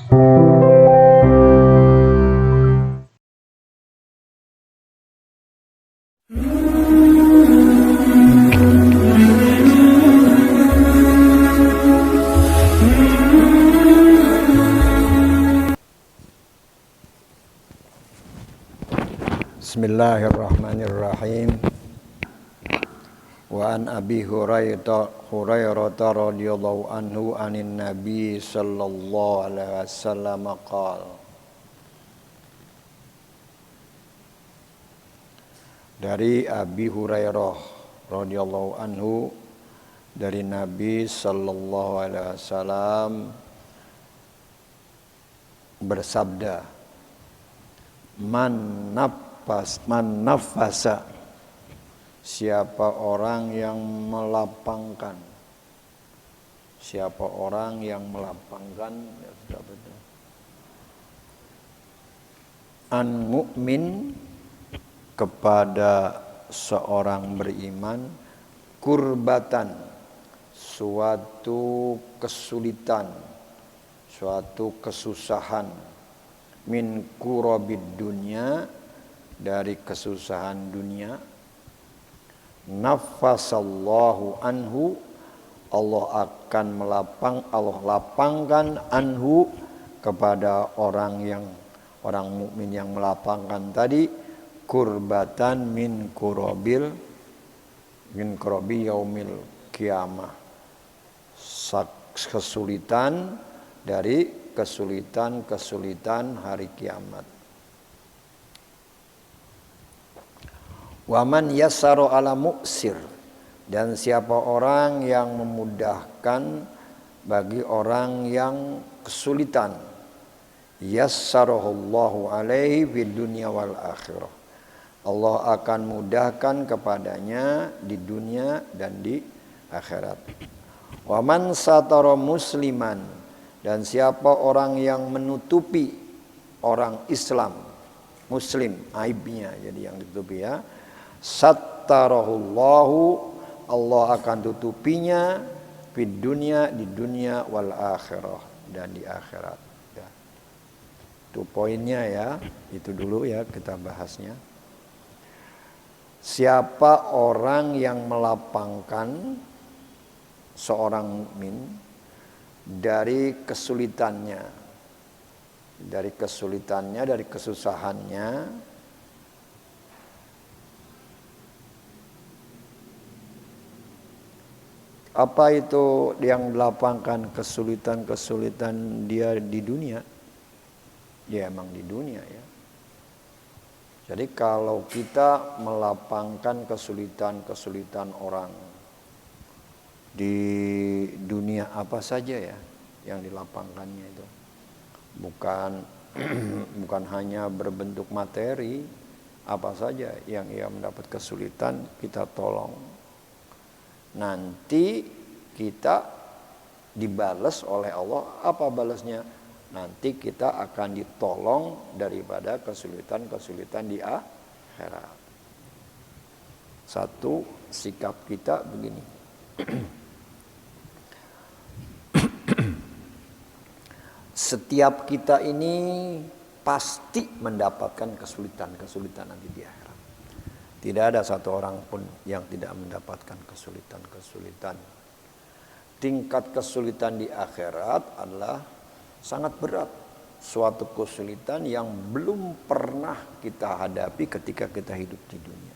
Bismillahirrahmanirrahim. Wa an Abi Hurairah radhiyallahu anhu anin Nabi sallallahu alaihi wasallam qala. Dari Abi Hurairah radhiyallahu anhu dari Nabi sallallahu alaihi wasallam bersabda, Man nafasa, siapa orang yang melapangkan, ya sudah betul. An mu'min, kepada seorang beriman, kurbatan, suatu kesulitan, suatu kesusahan, min kurabid dunya, dari kesusahan dunia, nafasallahu anhu, Allah lapangkan anhu, kepada orang mukmin yang melapangkan tadi, kurbatan min kurabi yaumil kiamah, kesulitan dari kesulitan hari kiamat. Waman yassaro ala muksir, dan siapa orang yang memudahkan bagi orang yang kesulitan, yassarahullahu alaihi fid dunya wal akhirah, Allah akan mudahkan kepadanya di dunia dan di akhirat. Waman satara musliman, dan siapa orang yang menutupi orang Islam muslim aibnya, jadi yang ditutupi ya, sattarahullahu, Allah akan tutupinya di dunia wal akhirah, dan di akhirat ya. Itu poinnya ya, itu dulu ya kita bahasnya. Siapa orang yang melapangkan seorang mukmin dari kesulitannya, dari kesusahannya, apa itu yang melapangkan kesulitan dia di dunia? Ya emang di dunia ya. Jadi kalau kita melapangkan kesulitan orang di dunia apa saja ya yang dilapangkannya itu, bukan hanya berbentuk materi, apa saja yang ia mendapat kesulitan kita tolong. Nanti kita dibalas oleh Allah. Apa balasnya? Nanti kita akan ditolong daripada kesulitan di akhirat. Satu, sikap kita begini. Setiap kita ini pasti mendapatkan kesulitan nanti di akhirat. Tidak ada satu orang pun yang tidak mendapatkan kesulitan. Tingkat kesulitan di akhirat adalah sangat berat. Suatu kesulitan yang belum pernah kita hadapi ketika kita hidup di dunia.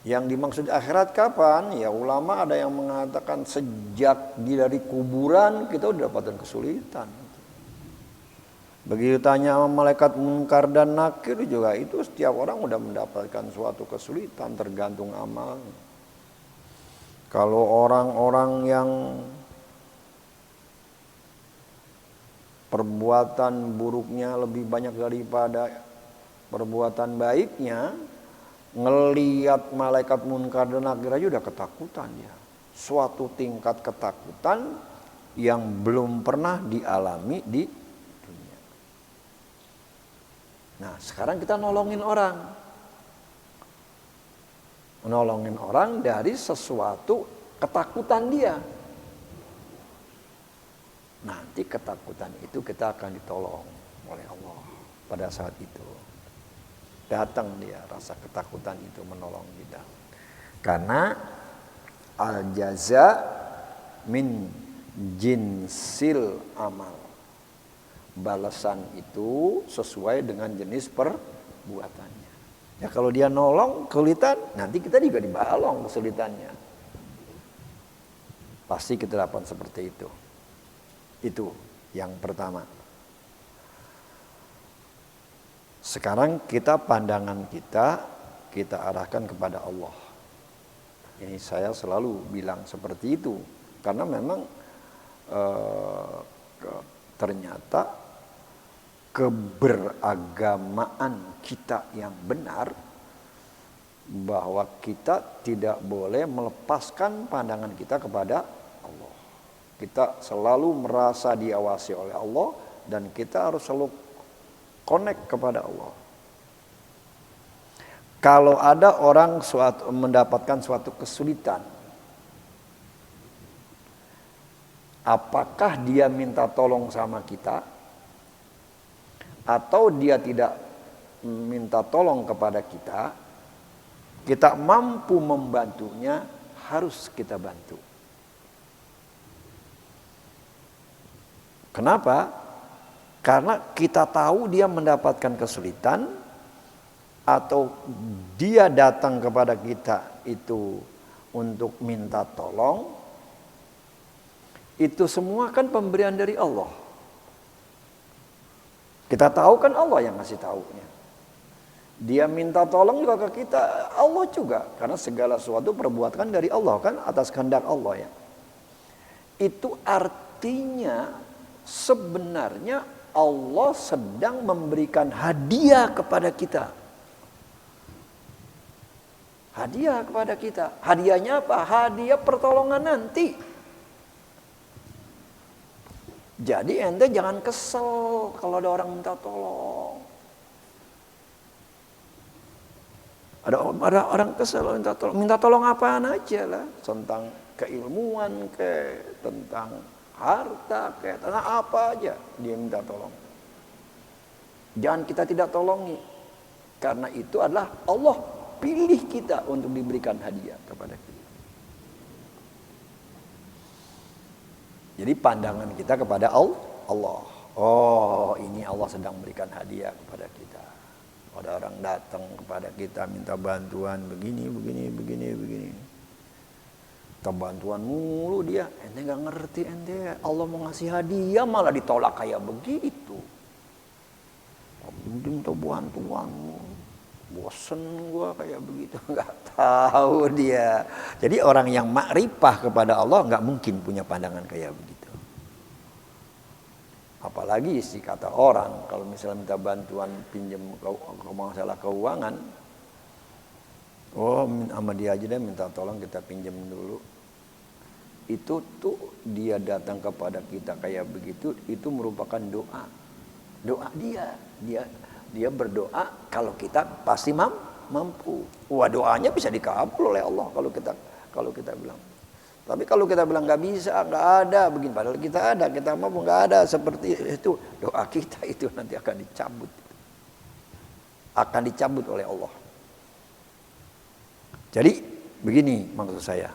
Yang dimaksud akhirat kapan? Ya ulama ada yang mengatakan sejak dari kuburan kita udah dapatkan kesulitan. Begitu tanya sama malaikat Munkar dan Nakir juga, itu setiap orang udah mendapatkan suatu kesulitan tergantung amal. Kalau orang-orang yang perbuatan buruknya lebih banyak daripada perbuatan baiknya, ngelihat malaikat Munkar dan Nakir aja udah ketakutan ya. Suatu tingkat ketakutan yang belum pernah dialami di dunia. Nah, sekarang kita nolongin orang dari sesuatu ketakutan dia. nanti ketakutan itu kita akan ditolong oleh Allah pada saat itu. Datang dia, rasa ketakutan itu menolong kita. Karena al-jaza min jinsil amal. Balasan itu sesuai dengan jenis perbuatannya. Ya kalau dia nolong kesulitan, nanti kita juga dibalong kesulitannya. Pasti kita dapat seperti itu. Itu yang pertama. Sekarang pandangan kita arahkan kepada Allah. Ini saya selalu bilang seperti itu. Karena memang ternyata keberagamaan kita yang benar, bahwa kita tidak boleh melepaskan pandangan kita kepada Allah. Kita selalu merasa diawasi oleh Allah dan kita harus selalu connect kepada Allah. Kalau ada orang mendapatkan suatu kesulitan, apakah dia minta tolong sama kita atau dia tidak minta tolong kepada kita mampu membantunya, harus kita bantu. Kenapa? Karena kita tahu dia mendapatkan kesulitan atau dia datang kepada kita itu untuk minta tolong. Itu semua kan pemberian dari Allah. Kita tahu kan Allah yang ngasih taunya. Dia minta tolong juga ke kita, Allah juga. Karena segala sesuatu perbuatan dari Allah kan, atas kehendak Allah ya. Itu artinya sebenarnya Allah sedang memberikan hadiah kepada kita. Hadiah kepada kita. Hadiahnya apa? Hadiah pertolongan nanti. Jadi ente jangan kesel kalau ada orang minta tolong. Ada orang kesel minta tolong. Minta tolong apaan aja lah. Tentang keilmuan, tentang harta, tentang apa aja dia minta tolong. Jangan kita tidak tolongi. Karena itu adalah Allah pilih kita untuk diberikan hadiah kepada kita. Jadi pandangan kita kepada Allah. Oh, ini Allah sedang berikan hadiah kepada kita. Ada orang datang kepada kita minta bantuan begini. Minta bantuan mulu dia. Ente gak ngerti ente. Allah mau ngasih hadiah malah ditolak kayak begitu. Minta bantuan. Bosen gua kayak begitu. Gak tahu dia. Jadi orang yang makrifah kepada Allah gak mungkin punya pandangan kayak begitu. Apalagi sih kata orang, kalau misalnya minta bantuan pinjam masalah keuangan, oh sama dia aja deh minta tolong kita pinjam dulu. Itu tuh dia datang kepada kita kayak begitu, itu merupakan doa. Doa dia berdoa kalau kita pasti mampu. Wah, doanya bisa dikabul oleh Allah kalau kita bilang. Tapi kalau kita bilang nggak bisa, nggak ada, begini. Padahal kita ada, kita mampu, nggak ada seperti itu. Doa kita itu nanti akan dicabut, oleh Allah. Jadi begini maksud saya.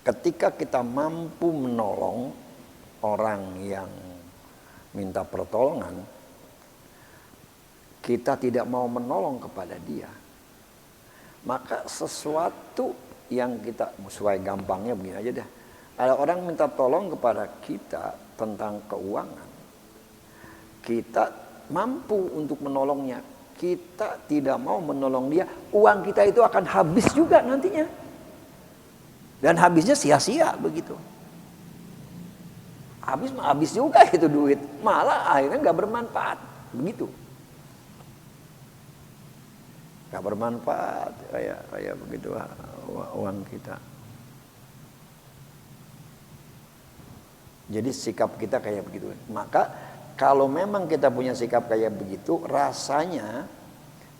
Ketika kita mampu menolong orang yang minta pertolongan, kita tidak mau menolong kepada dia, maka sesuatu yang kita, sesuai gampangnya begini aja deh. Ada orang minta tolong kepada kita tentang keuangan. Kita mampu untuk menolongnya. Kita tidak mau menolong dia. Uang kita itu akan habis juga nantinya. Dan habisnya sia-sia begitu. Habis juga itu duit. Malah akhirnya gak bermanfaat. Begitu. Gak bermanfaat kayak begitu uang kita. Jadi sikap kita kayak begitu. Maka kalau memang kita punya sikap kayak begitu, rasanya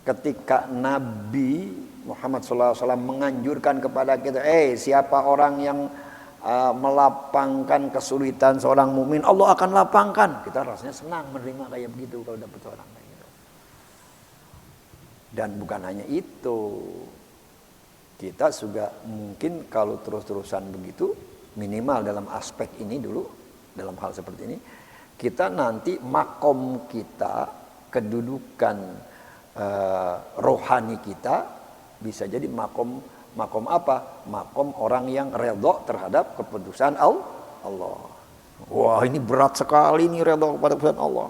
ketika Nabi Muhammad SAW menganjurkan kepada kita, siapa orang yang melapangkan kesulitan seorang mukmin, Allah akan lapangkan. Kita rasanya senang menerima kayak begitu kalau dapat orang kayak gitu. Dan bukan hanya itu, kita juga mungkin kalau terus-terusan begitu, minimal dalam aspek ini dulu, dalam hal seperti ini, kita nanti makom kita, kedudukan rohani kita bisa jadi makom apa? Makom orang yang redha terhadap keputusan Allah. Wah, ini berat sekali nih redha kepada keputusan Allah.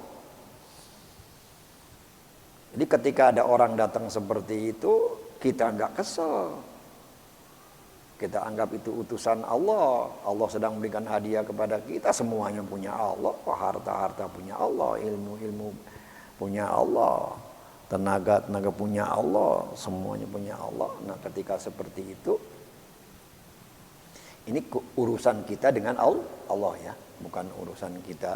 Jadi ketika ada orang datang seperti itu, kita nggak kesel. Kita anggap itu utusan Allah. Allah sedang memberikan hadiah kepada kita. Semuanya punya Allah. Harta-harta punya Allah. Ilmu-ilmu punya Allah. Tenaga punya Allah. Semuanya punya Allah. Nah, ketika seperti itu, ini urusan kita dengan Allah ya. Bukan urusan kita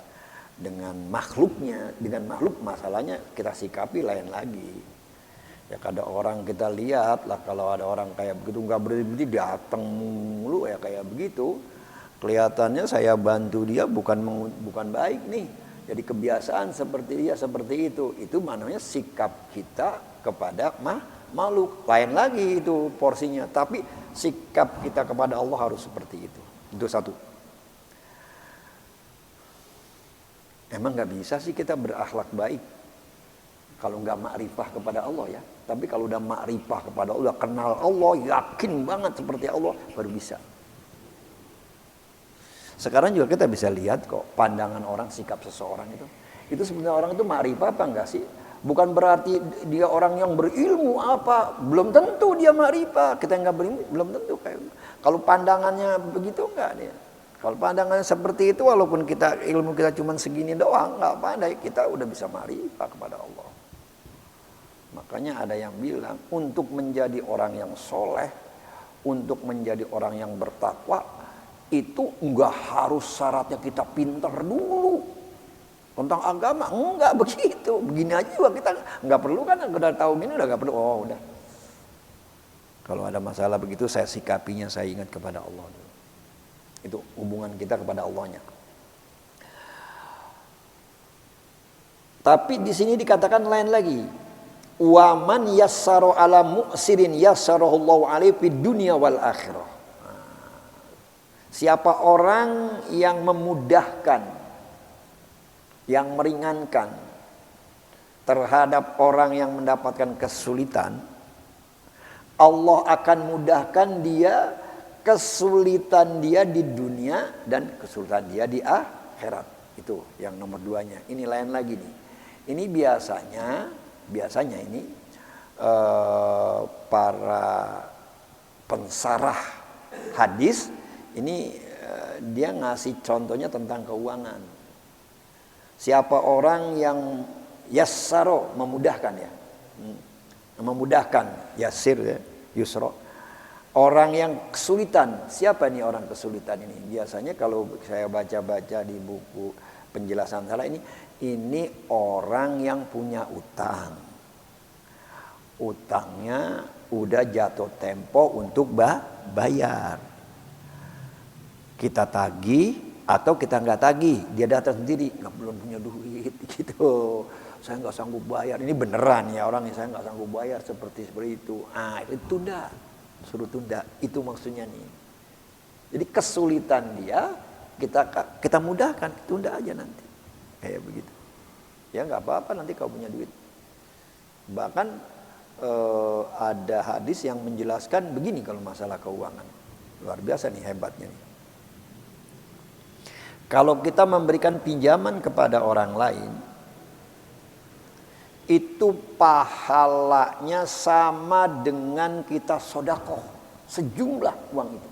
dengan makhluknya. Dengan makhluk masalahnya kita sikapi lain lagi. Ya kada orang kita lihat lah, kalau ada orang kayak begitu nggak berhenti datang mulu ya kayak begitu, kelihatannya saya bantu dia bukan baik nih. Jadi kebiasaan seperti dia seperti itu namanya sikap kita kepada makhluk. Lain lagi itu porsinya, tapi sikap kita kepada Allah harus seperti itu. Itu satu. Emang nggak bisa sih kita berakhlak baik kalau nggak makrifah kepada Allah ya. Tapi kalau udah makrifah kepada Allah, kenal Allah, yakin banget seperti Allah, baru bisa. Sekarang juga kita bisa lihat kok pandangan orang, sikap seseorang itu. Itu sebenarnya orang itu makrifah apa enggak sih? Bukan berarti dia orang yang berilmu apa, belum tentu dia makrifah. Kita nggak berilmu, belum tentu kayak. Kalau pandangannya begitu enggak dia. Kalau pandangannya seperti itu, walaupun ilmu kita cuma segini doang, nggak pandai, kita udah bisa makrifah kepada Allah. Makanya ada yang bilang, untuk menjadi orang yang soleh, untuk menjadi orang yang bertakwa, itu enggak harus syaratnya kita pintar dulu. Tentang agama, enggak begitu. Begini aja juga kita enggak perlu kan, udah tahu gini udah enggak perlu. Oh udah. Kalau ada masalah begitu, saya sikapinya, saya ingat kepada Allah dulu. Itu hubungan kita kepada Allahnya. Tapi di sini dikatakan lain lagi. Wa man yassara ala mu'sirin yassarahullahu alaihi fid dunya wal akhirah. Siapa orang yang memudahkan, yang meringankan terhadap orang yang mendapatkan kesulitan, Allah akan mudahkan dia kesulitan dia di dunia dan kesulitan dia di akhirat. Itu yang nomor duanya. Ini lain lagi nih. Ini biasanya ini para pensarah hadis ini dia ngasih contohnya tentang keuangan. Siapa orang yang yassaro, memudahkan ya, memudahkan, yasir ya, yusro. Orang yang kesulitan, siapa nih orang kesulitan ini? Biasanya kalau saya baca-baca di buku penjelasan salah ini orang yang punya utang. Utangnya udah jatuh tempo untuk bayar. Kita tagih atau kita nggak tagih, dia datang sendiri, nggak belum punya duit gitu. Saya nggak sanggup bayar. Ini beneran ya orang yang saya nggak sanggup bayar seperti itu. Itu tunda, suruh tunda. Itu maksudnya nih. Jadi kesulitan dia kita mudahkan, tunda aja nanti. Kayak begitu. Ya nggak apa-apa nanti kau punya duit. Bahkan ada hadis yang menjelaskan begini kalau masalah keuangan. Luar biasa nih, hebatnya nih. Kalau kita memberikan pinjaman kepada orang lain, itu pahalanya sama dengan kita sedekah sejumlah uang itu.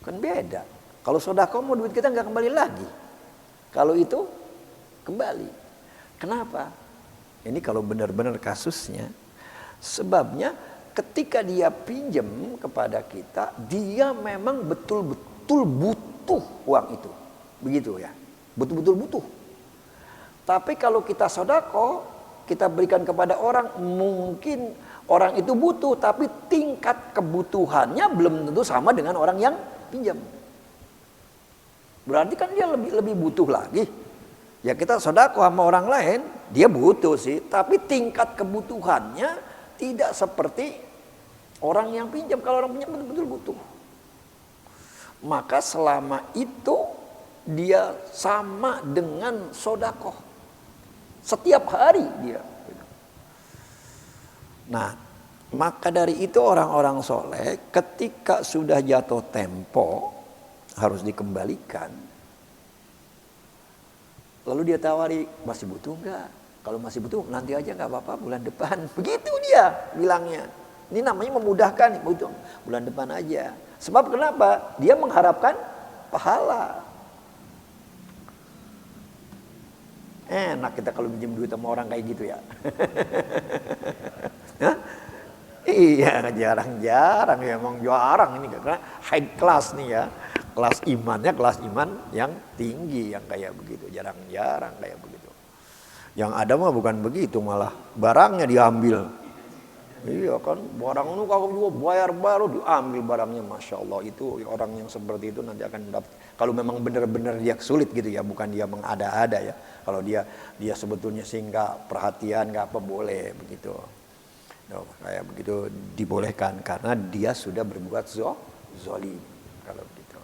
Kan beda. Kalau sedekah mau duit kita nggak kembali lagi. Kalau itu kembali. Kenapa? Ini kalau benar-benar kasusnya, sebabnya ketika dia pinjam kepada kita, dia memang betul-betul butuh uang itu. Begitu ya. Betul-betul butuh. Tapi kalau kita sedekah, kita berikan kepada orang, mungkin Orang itu butuh, tapi tingkat kebutuhannya belum tentu sama dengan orang yang pinjam. Berarti kan dia lebih butuh lagi. Ya kita sedekah sama orang lain, dia butuh sih, tapi tingkat kebutuhannya tidak seperti orang yang pinjam. Kalau orang pinjam betul-betul butuh. Maka selama itu dia sama dengan sedekah. Setiap hari dia. Nah, maka dari itu orang-orang soleh ketika sudah jatuh tempo harus dikembalikan. Lalu dia tawari, masih butuh enggak? Kalau masih butuh nanti aja enggak apa-apa bulan depan. Begitu dia bilangnya. Ini namanya memudahkan, butuh bulan depan aja. Sebab kenapa? Dia mengharapkan pahala. Enak kita kalau pinjam duit sama orang kayak gitu ya. Hah? Iya, jarang-jarang ya, emang jarang ini karena high class nih ya. Kelas imannya kelas iman yang tinggi yang kayak begitu, jarang-jarang kayak begitu. Yang ada mah bukan begitu, malah barangnya diambil. Iya kan, barang itu kalau juga bayar baru diambil barangnya, masya Allah. Itu orang yang seperti itu nanti akan dapat. Kalau memang benar-benar dia sulit gitu ya, bukan dia mengada-ada ya. Kalau dia sebetulnya sih nggak perhatian, nggak apa boleh begitu. No, kayak begitu dibolehkan karena dia sudah berbuat zolim kalau begitu.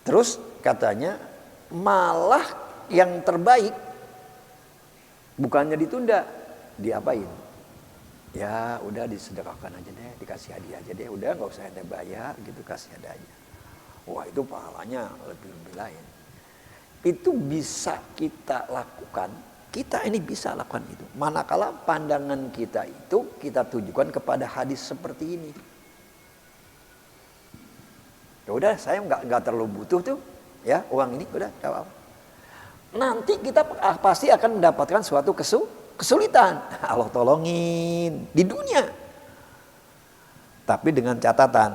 Terus katanya malah yang terbaik bukannya ditunda, diapain? Ya udah disedekahkan aja deh, dikasih hadiah aja deh, udah nggak usah ada bayar gitu, kasih hadiah aja. Wah itu pahalanya lebih lain. Itu bisa kita lakukan, kita ini bisa lakukan itu. Manakala pandangan kita itu kita tujukan kepada hadis seperti ini. Ya udah saya nggak terlalu butuh tuh, ya uang ini udah nggak apa-apa. Nanti kita pasti akan mendapatkan suatu kesulitan. Allah tolongin di dunia. Tapi dengan catatan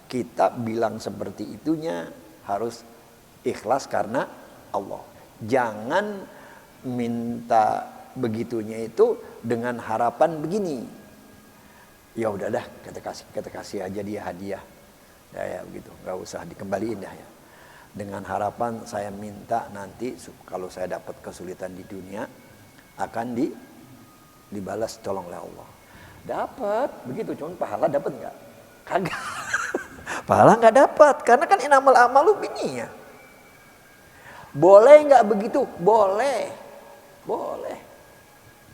kita bilang seperti itunya harus ikhlas karena Allah. Jangan minta begitunya itu dengan harapan begini. Ya udah dah kita kasih aja dia hadiah. Ya begitu, nggak usah dikembaliin dah ya. Dengan harapan saya minta nanti kalau saya dapat kesulitan di dunia akan dibalas tolonglah Allah. Dapat begitu, cuman pahala dapat nggak? Kagak. Pahala nggak dapat karena kan inamal amalu binniyah. Boleh nggak begitu? Boleh.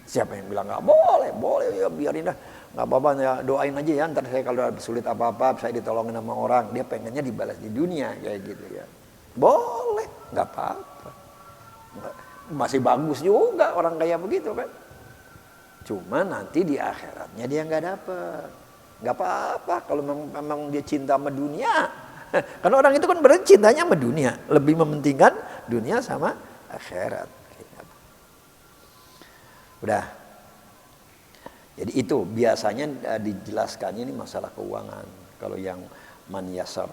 Siapa yang bilang nggak boleh? Boleh ya, biarin dah. Nggak apa-apa ya, doain aja ya. Ntar saya kalau sulit apa-apa, saya ditolongin sama orang. Dia pengennya dibalas di dunia kayak gitu ya. Boleh, nggak apa-apa. Masih bagus juga orang kayak begitu kan. Cuma nanti di akhiratnya dia nggak dapat. Nggak apa-apa kalau memang dia cinta sama dunia. Karena orang itu kan berarti cintanya sama dunia, lebih mementingkan dunia sama akhirat. Udah. Jadi itu biasanya dijelaskannya ini masalah keuangan. Kalau yang man yasar.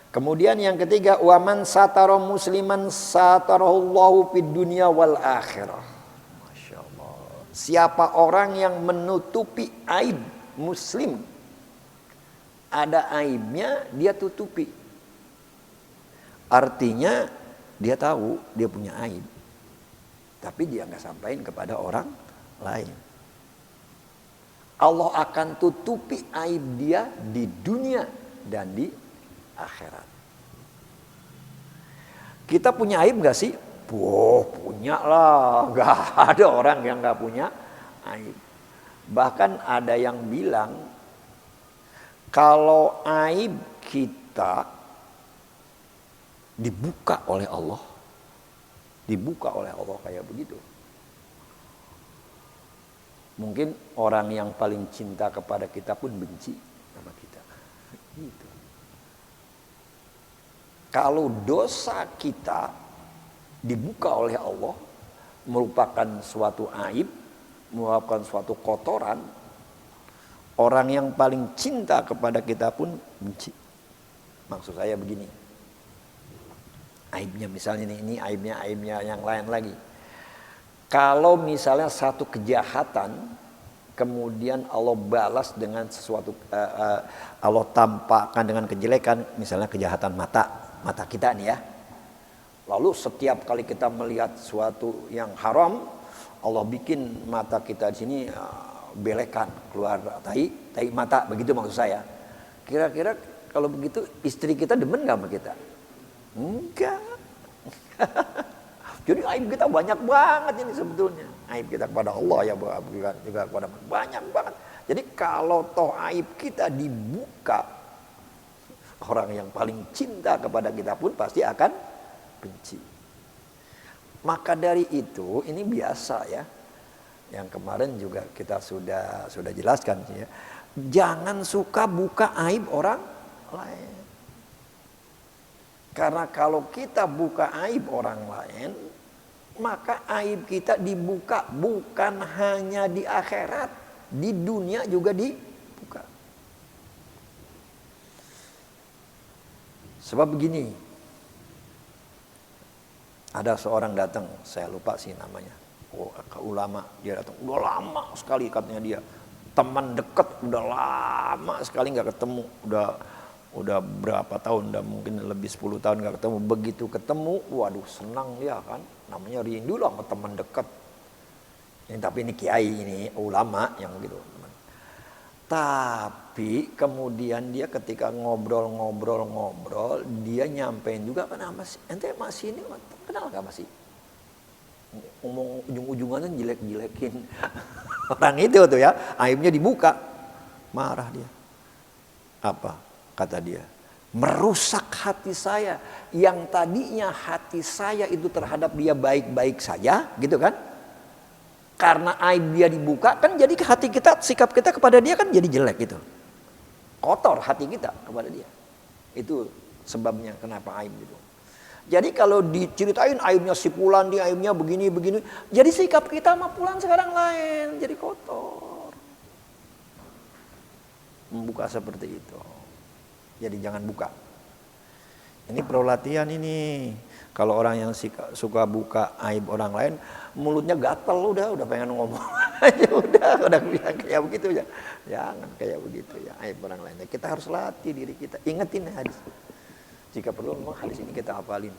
Kemudian yang ketiga, waman satara musliman satarahullahu fid dunya wal akhirah. Masya Allah. Siapa orang yang menutupi aib muslim, ada aibnya dia tutupi. Artinya dia tahu dia punya aib, tapi dia nggak sampaikan kepada orang lain. Allah akan tutupi aib dia di dunia dan di akhirat. Kita punya aib nggak sih? Punya lah. Nggak ada orang yang nggak punya aib. Bahkan ada yang bilang kalau aib kita dibuka oleh Allah kayak begitu. Mungkin orang yang paling cinta kepada kita pun benci sama kita. Gitu. Kalau dosa kita dibuka oleh Allah merupakan suatu aib, merupakan suatu kotoran, orang yang paling cinta kepada kita pun benci. Maksud saya begini. Aibnya misalnya ini aibnya yang lain lagi. Kalau misalnya satu kejahatan kemudian Allah balas dengan sesuatu, Allah tampakkan dengan kejelekan, misalnya kejahatan mata kita nih ya. Lalu setiap kali kita melihat sesuatu yang haram, Allah bikin mata kita di sini belekan, keluar tai mata, begitu maksud saya. Kira-kira kalau begitu istri kita demen nggak sama kita? Enggak. Jadi aib kita banyak banget ini sebetulnya. Aib kita kepada Allah ya, juga kepada banyak banget. Jadi kalau toh aib kita dibuka, orang yang paling cinta kepada kita pun pasti akan benci. Maka dari itu ini biasa ya. Yang kemarin juga kita sudah jelaskan ya. Jangan suka buka aib orang lain. Karena kalau kita buka aib orang lain, maka aib kita dibuka bukan hanya di akhirat, di dunia juga dibuka. Sebab begini, ada seorang datang, saya lupa sih namanya, ulama, dia datang, udah lama sekali katanya dia, teman dekat, udah lama sekali nggak ketemu, udah berapa tahun, udah mungkin lebih 10 tahun nggak ketemu. Begitu ketemu, waduh senang dia kan, namanya rindu lah sama teman dekat. Ini tapi ini kiai, ini ulama yang gitu. Tapi kemudian dia ketika ngobrol, dia nyampein juga, kenapa sih ente masih ini kenal nggak masih? Ngomong ujung-ujungannya jelek-jelekin orang itu tuh ya, aibnya dibuka, marah dia. Apa kata dia? Merusak hati saya, yang tadinya hati saya itu terhadap dia baik-baik saja, gitu kan? Karena aib dia dibuka, kan jadi hati kita, sikap kita kepada dia kan jadi jelek gitu. Kotor hati kita kepada dia. Itu sebabnya kenapa aib itu. Jadi kalau diceritain aibnya si Fulan, dia aibnya begini, jadi sikap kita sama Fulan sekarang lain, jadi kotor. Membuka seperti itu. Jadi jangan buka. Ini perlu latihan ini. Kalau orang yang suka buka aib orang lain, mulutnya gatel, udah pengen ngomong aja, udah bilang kayak begitu ya. Jangan kayak begitu ya, aib orang lain. Kita harus latih diri kita, ingetin hadis. Jika perlu memang hadis ini kita hafalin.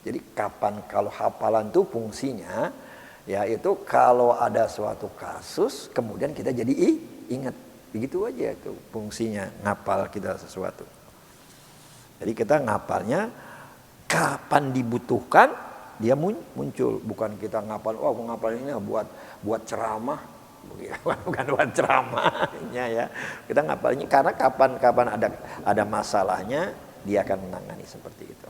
Jadi kapan kalau hafalan itu fungsinya, yaitu kalau ada suatu kasus, kemudian kita jadi ingat. Begitu aja itu fungsinya ngapal kita sesuatu. Jadi kita ngapalnya kapan dibutuhkan dia muncul, bukan kita ngapal, ngapal ini buat ceramah, bukan buat ceramahnya ya. Kita ngapalnya karena kapan ada masalahnya dia akan menangani seperti itu.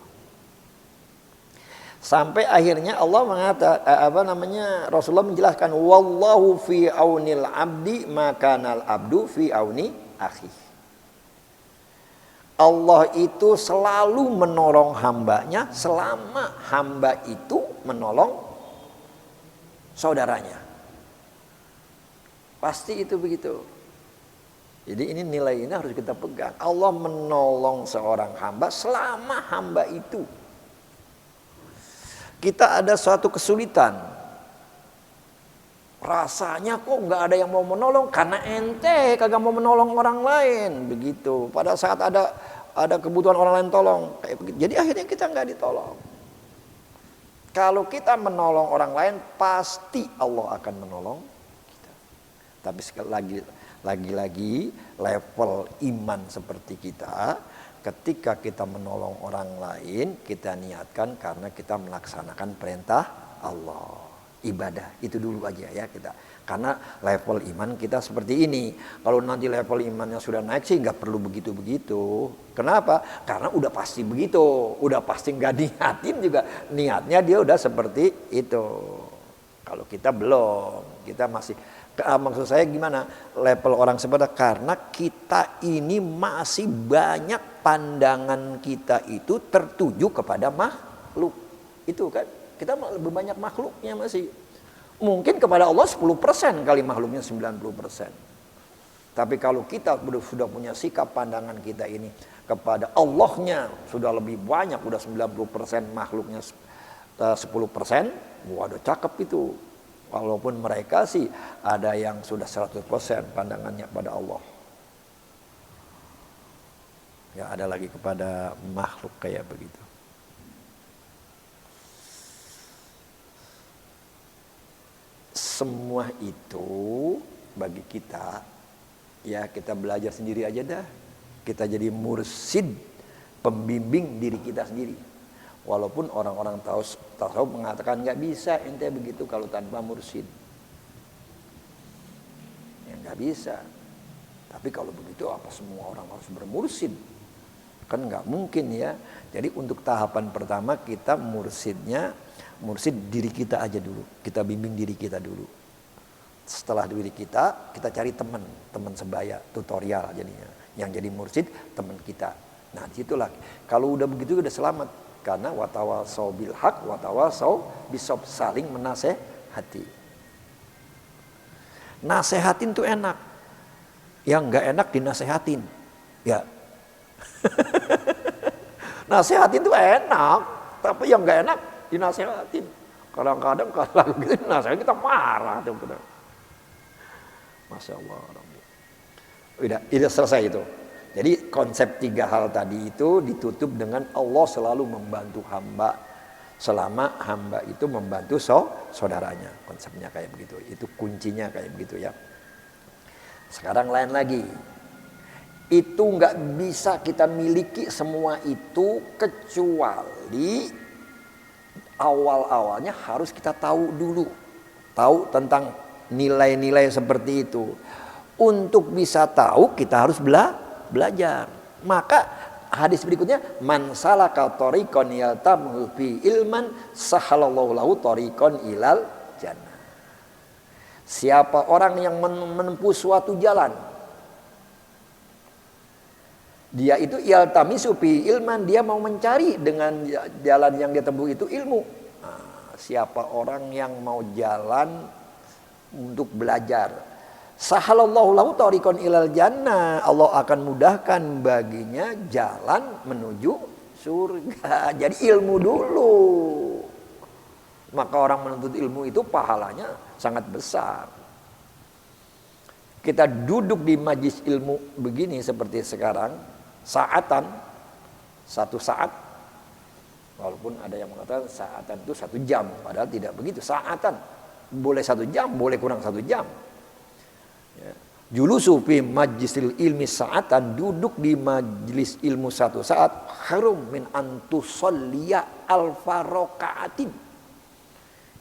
Sampai akhirnya Allah mengatakan Rasulullah menjelaskan, wallahu fi aunil abdi makanal abdu fi auni akhi. Allah itu selalu menolong hambanya selama hamba itu menolong saudaranya. Pasti itu begitu. Jadi ini nilai ini harus kita pegang. Allah menolong seorang hamba selama hamba itu. Kita ada suatu kesulitan. Rasanya kok nggak ada yang mau menolong karena ente kagak mau menolong orang lain, begitu. Pada saat ada kebutuhan orang lain tolong, kayak begitu. Jadi akhirnya kita nggak ditolong. Kalau kita menolong orang lain, pasti Allah akan menolong kita. Tapi sekali lagi level iman seperti kita, ketika kita menolong orang lain, kita niatkan karena kita melaksanakan perintah Allah. Ibadah itu dulu aja ya kita, karena level iman kita seperti ini. Kalau nanti level imannya sudah naik sih nggak perlu begitu. Kenapa? Karena udah pasti begitu, udah pasti nggak niatin juga niatnya dia udah seperti itu. Kalau kita belum, kita masih, maksud saya gimana level orang seperti, karena kita ini masih banyak pandangan kita itu tertuju kepada makhluk itu kan. Kita lebih banyak makhluknya masih. Mungkin kepada Allah 10% kali makhluknya 90%. Tapi kalau kita sudah punya sikap pandangan kita ini kepada Allahnya sudah lebih banyak, udah 90% makhluknya 10%, waduh cakep itu. Walaupun mereka sih ada yang sudah 100% pandangannya pada Allah. Ya ada lagi kepada makhluk kayak begitu. Semua itu bagi kita, ya kita belajar sendiri aja dah. Kita jadi mursid, pembimbing diri kita sendiri. Walaupun orang-orang tasawuf mengatakan nggak bisa ente begitu kalau tanpa mursid. Ya nggak bisa. Tapi kalau begitu apa semua orang harus bermursid? Kan nggak mungkin ya. Jadi untuk tahapan pertama kita mursid diri kita aja dulu. Kita bimbing diri kita dulu. Setelah diri kita cari teman sebaya, tutorial jadinya. Yang jadi mursid teman kita. Nah disitulah. Kalau udah begitu udah selamat. Karena watawasau bil haq, watawasau bisob, saling menasehati. Nasehatin tuh enak. Yang nggak enak dinasehatin. Ya. Nasehatin tuh enak, tapi yang nggak enak dinasehatin. Kadang-kadang kalau gitu nasehatin kita marah tuh. Masya Allah. Udah selesai itu. Jadi konsep 3 hal tadi itu ditutup dengan Allah selalu membantu hamba selama hamba itu membantu saudaranya. Konsepnya kayak begitu. Itu kuncinya kayak begitu ya. Sekarang lain lagi. Itu nggak bisa kita miliki semua itu kecuali awal-awalnya harus kita tahu dulu. Tahu tentang nilai-nilai seperti itu. Untuk bisa tahu kita harus belajar. Maka hadis berikutnya, man salaka thariqan yaltamisu fi ilman sahalallahu lahu thariqan ilal jannah. Siapa orang yang menempuh suatu jalan, dia itu yaltamisu fi ilman, dia mau mencari dengan jalan yang dia tempuh itu ilmu. Nah, siapa orang yang mau jalan untuk belajar, sahalallahu lahu thariqan ilal jannah, Allah akan mudahkan baginya jalan menuju surga. Jadi ilmu dulu. Maka orang menuntut ilmu itu pahalanya sangat besar. Kita duduk di majlis ilmu begini seperti sekarang, saatan, 1 saat. Walaupun ada yang mengatakan saatan itu 1 jam, padahal tidak begitu. Saatan boleh 1 jam, boleh kurang 1 jam. Ya. Julusu fi majlisil ilmi saatan, duduk di majlis ilmu 1 saat, harum min antusolliya alfa rakaatin.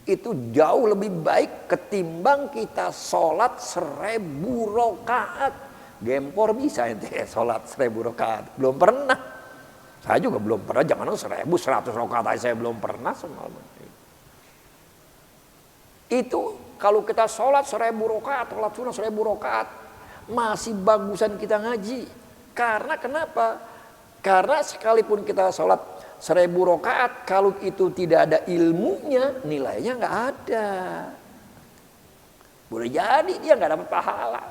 Itu jauh lebih baik ketimbang kita sholat 1000 rakaat. Gempor bisa ente sholat 1000 rakaat. Belum pernah. Saya juga belum pernah. Jangan 1000, 100 rakaat aja saya belum pernah semalam. Itu kalau kita sholat 1000 rakaat, sholat sunnah 1000 rakaat, masih bagusan kita ngaji. Karena kenapa? Karena sekalipun kita sholat 1000 rakaat, kalau itu tidak ada ilmunya, nilainya nggak ada. Boleh jadi dia nggak dapat pahala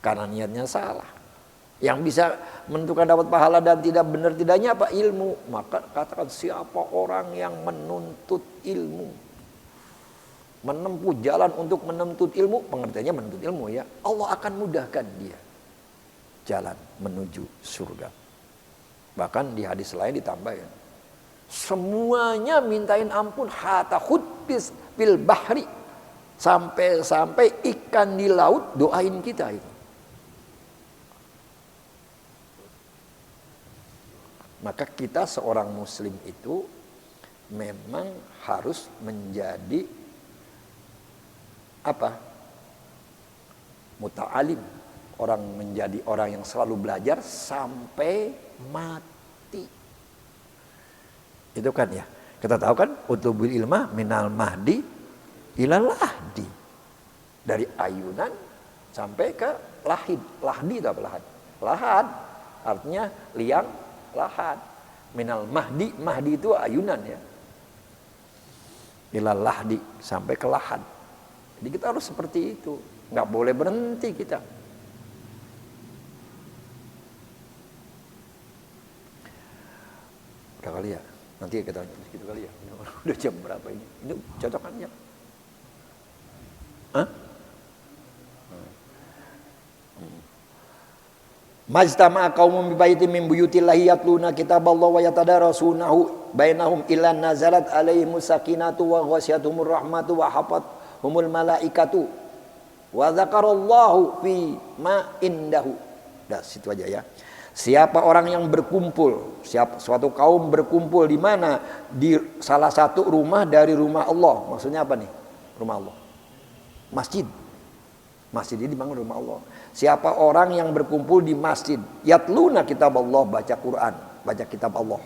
karena niatnya salah. Yang bisa menentukan dapat pahala dan tidak benar tidaknya apa? Ilmu. Maka katakan siapa orang yang menuntut ilmu, menempuh jalan untuk menuntut ilmu, pengertiannya menuntut ilmu ya, Allah akan mudahkan dia jalan menuju surga. Bahkan di hadis lain ditambah ya, semuanya mintain ampun, hatta khutbis fil bahri, sampai ikan di laut doain kita itu. Maka kita seorang muslim itu memang harus menjadi apa? Muta'alim. Orang menjadi orang yang selalu belajar sampai mati. Itu kan ya. Kita tahu kan, utubul ilma minal mahdi ilal lahdi. Dari ayunan sampai ke lahid. Lahdi itu apa lahad? Lahad artinya liang lahad. Minal mahdi, mahdi itu ayunan ya. Ilal lahdi sampai ke lahad. Jadi kita harus seperti itu. Nggak boleh berhenti kita. Udah kali ya, nanti kita lanjut gitu kali ya. Udah jam berapa ini? Ini cocok kan ya? Majtama'a qaumun bi baitin min buyutillahi yatluna kitaballahi wa yatadarasunahu bainahum illa nazalat alaihimus sakinatu wa ghasyiyatuhumur rahmatu wa hafathumul malaikatu wa dzakarallahu fi ma indahu. Dah situ aja ya. Siapa orang yang berkumpul, suatu kaum berkumpul di mana? Di salah satu rumah dari rumah Allah. Maksudnya apa nih? Rumah Allah. Masjid. Masjid ini dibangun rumah Allah. Siapa orang yang berkumpul di masjid, yatluna kitab Allah, baca Quran, baca kitab Allah.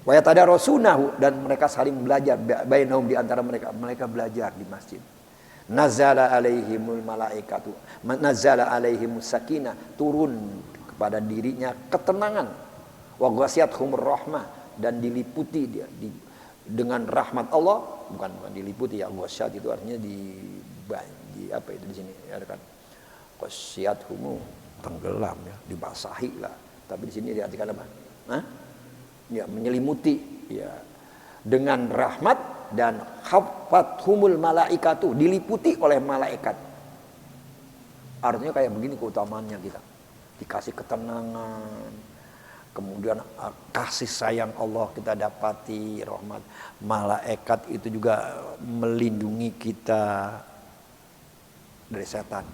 Wa yatadarasunahu, dan mereka saling belajar bainahum, di antara mereka belajar di masjid. Nazala alaihimul malaikatu, nazala alaihimus sakinah, turun kepada dirinya ketenangan. Wa ghasyiyatuhumur rahmah, dan diliputi dia dengan rahmat Allah, bukan diliputi ya, ghasyat itu artinya di apa itu di sini ya kan, ghasyiyatuhum tenggelam ya, dibasahi lah, tapi di sini diartikan apa? Hah? Ya, menyelimuti ya dengan rahmat, dan hafathumul malaikatu, diliputi oleh malaikat. Artinya kayak begini keutamaannya, kita dikasih ketenangan, kemudian kasih sayang Allah kita dapati, rahmat malaikat itu juga melindungi kita dari setan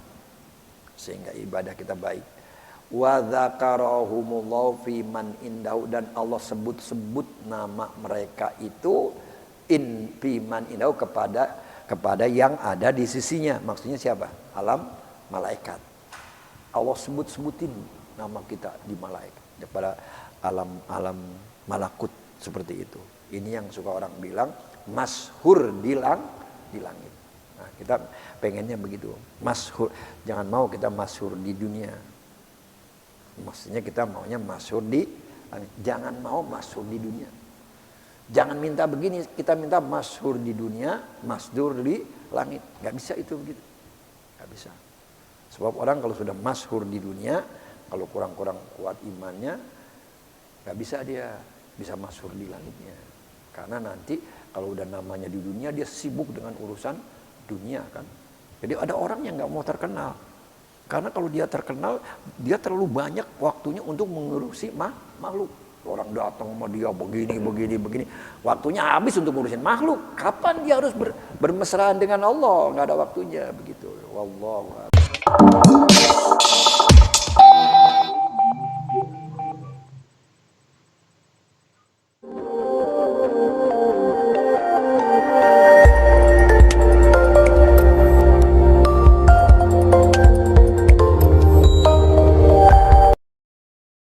sehingga ibadah kita baik. Wa dzakarahumullahu fi man indahu, dan Allah sebut-sebut nama mereka itu fi man indahu, kepada yang ada di sisinya. Maksudnya siapa? Alam malaikat. Allah sebut-sebutin nama kita di malaikat, pada alam malakut seperti itu. Ini yang suka orang bilang masyhur di langit. Nah, kita pengennya begitu, masyhur. Jangan mau kita masyhur di dunia. Maksudnya kita maunya masyhur di langit. Jangan mau masyhur di dunia. Jangan minta begini, kita minta masyhur di dunia, masyhur di langit. Gak bisa itu begitu. Gak bisa. Sebab orang kalau sudah masyhur di dunia, kalau kurang-kurang kuat imannya, gak bisa dia bisa masyhur di langitnya. Karena nanti kalau udah namanya di dunia, dia sibuk dengan urusan dunia kan. Jadi ada orang yang gak mau terkenal. Karena kalau dia terkenal, dia terlalu banyak waktunya untuk mengurusi makhluk. Orang datang sama dia begini. Waktunya habis untuk ngurusin makhluk. Kapan dia harus bermesraan dengan Allah? Gak ada waktunya begitu. Wallahu a'lam.